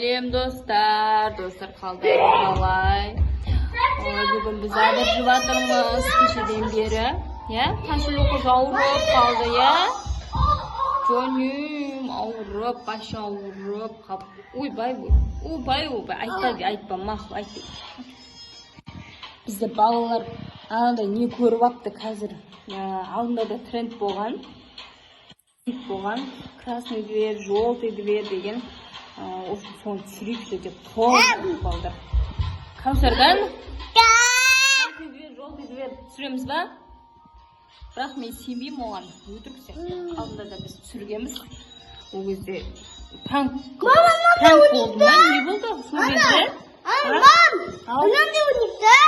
Сәлем достар қалдыңыз қалай? Бүгін біз адыржып жатырмыз кешеден бері. Таңшылығы ауырып қалды, Жөнім ауырып, башы ауырып қалып. Ойбай, айтпа, мақұл, айтпа. Бізді балалар анандай не көріп апты қазір. Алдында да тренд болған. Красный дверь, желтый дверь деген. Соны түсірейікші деп қойып балдар. Каусардан? Красный дверь, желтый дверь түсіреміз ба? Бірақ мен сенбеймін оған. Өтірік сияқты. Алдында да біз түсіргенбіз. Ол кезде пранк болды ма? Не болды? Сол кезде? Мам! Анам не унесла?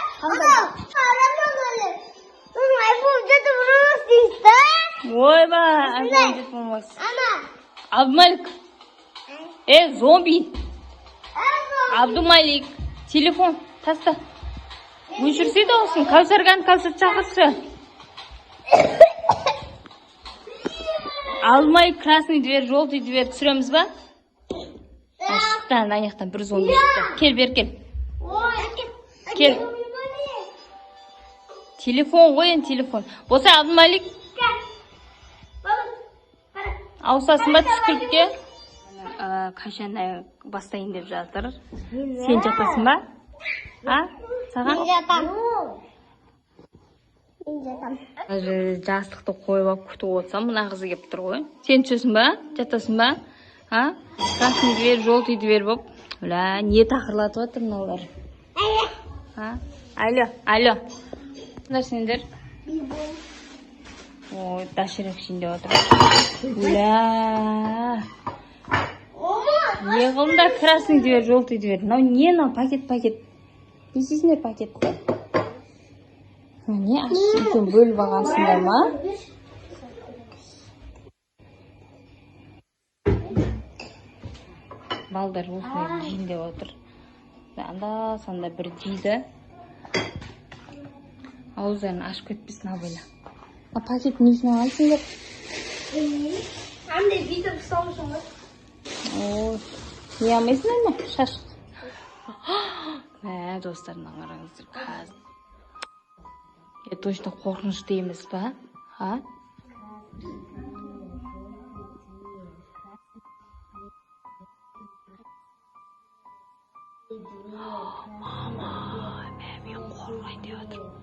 Ойбай, айфон деп болмас. Абдумалик. Зомби. Абдумалик. Телефон таста. Өшірсейді олсын. Каусар шақыршы. Алмай красный дверь, желтый дверь түсіреміз ба? Шықтан, аяқтан бір зомби шықты. Кел, бер кел. Кел. Телефон қойын, телефон. Болса, Абдумалик. Аусасын ба түскілікке? Қашан бастайын деп жатыр. Сен жатасың ба? Саған? Мен жатам. Жастықты қойып ап күтіп отырсам, мына қызы кеп тұр ғой. Сен түсесің ба? Жатасың ба? Красный дверь, желтый дверь боп. Не тақырлатып отыр мыналар? Алло. Мына сендер? Ой, дашырек ішінде отыр. Не қылымдар красный дверь, желтый дверь. Не мынау пакет. Не істейсіңдер пакетті? Не екен бөліп алғансыңдар ма? Балдар осындай жейін деп отыр. Анда-санда бір жейді. Ауыздарын ашып кетпесін абайла. Пакет несін алайсыңдар? Андай бүйтіп ұстаушың ғой. Не алмайсыңдар ма? Шашық. Достарына қараңыздар қазір. Точно қорқынышты емес па? Мама, мен қорқайын деп жатырмын.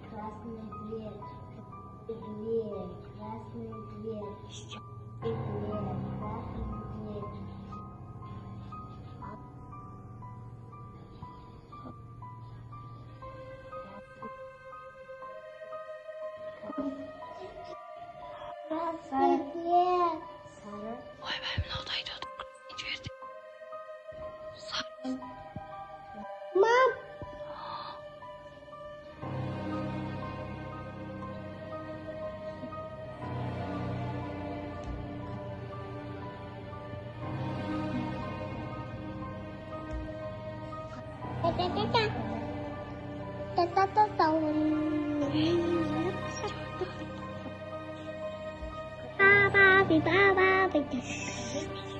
Ойбай, мынау да айтып отыр. Мам!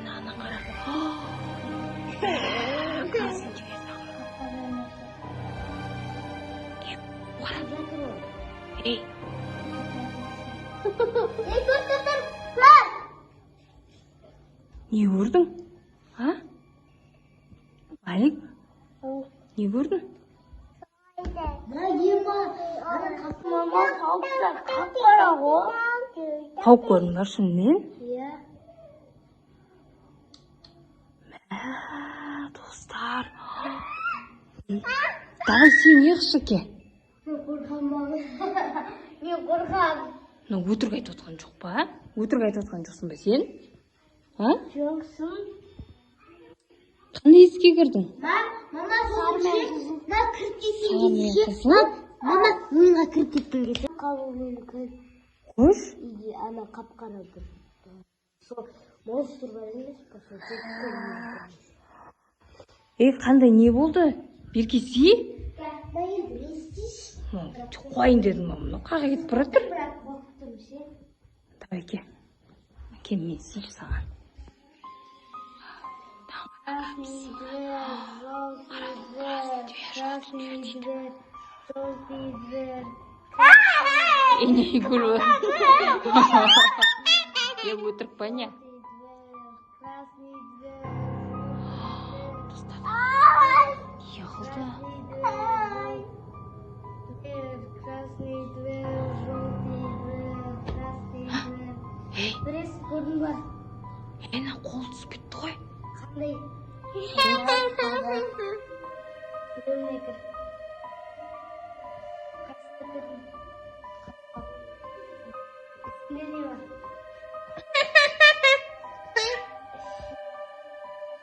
Нана қара. Не көрдің? Малик? Не көрдің? Мама, тауықтар қап-қара ғой. Тауық көрдің бар шынымен? Достар. Давай сен еқшы ке. Мен қорқам. Өтірік айтып отқан жоқ па? Өтірік айтып отқан жоқсың ба сен? Жоқсың. Қандай еске кірдің? Мама, Мама, миңа кіріп кеткің келді. Қалу мүмкін. Қош? Ана қап-қара бір. Сол монстр бар емес па? Қандай не болды? Беркесі? Енді не істейсің? Қойын дедім мұны. Қаға кетіп баратыр? Бірақ қорықтым сен. Давай ке. Ке мен істейші саған. красный дверь, желтый дверь. Не гулю. Я буду трпаня. Красный дверь. Ехал-то. Красный дверь, желтый дверь, красный дверь. Ей, Біресі көрдің ба? ена қол түсіп кетті ғой. Қандай? Біреуіне кір. Қайсысы кірдің? Үстінде не бар?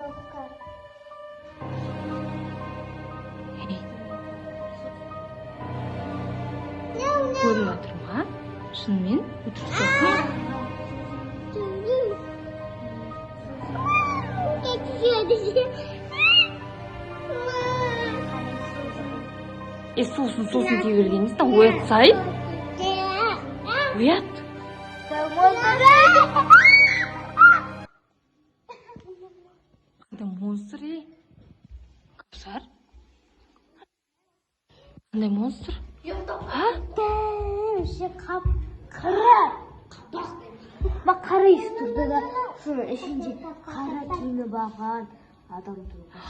Топқа. Ей, көріп жатыр ма? Шынымен өтірік айтпай. Сосын дей бергеніңізден оятсай. Оят. Қандай монстр, ей? Кәусар? Қандай монстр? Ha? Bak kara üstünde de şunu eşince kara kiyimi bakan adam durmuş.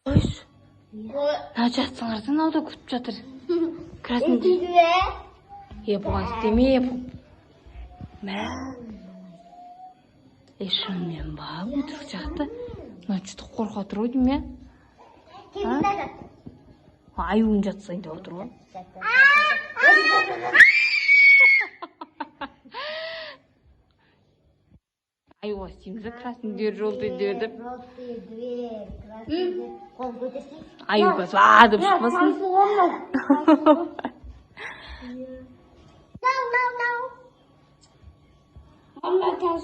Қойш. Мына жатсаңардан алда күтіп жатыр. Красный. Бұған істеме. Мә. Шынымен ба, өтірік жақты. Мына жүті қорқа тұр ғой дейм, аюын жатсайын деп отыр ғой. Аюға істейміз, красный дверь, желтый дверь деп. Желтый дверь, красный дверь. Қол көтерсей. Аюға деп шықпасын.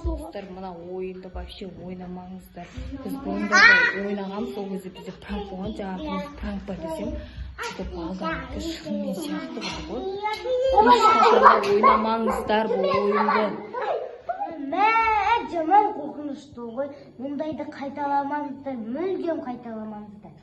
Достар, мына ойынды вообще ойнамаңыздар. Біз бұнда ойнағам, сол кезде бізде пранк болған, жаңағы пранк бар десем, что балғанды шынымен сияқты болды ғой. Ешқашанда ойнамаңыздар бұл ойынды. Жаман қорқынышты ғой. Мұндайды қайталамаңыздар, мүлдем қайталамаңыздар.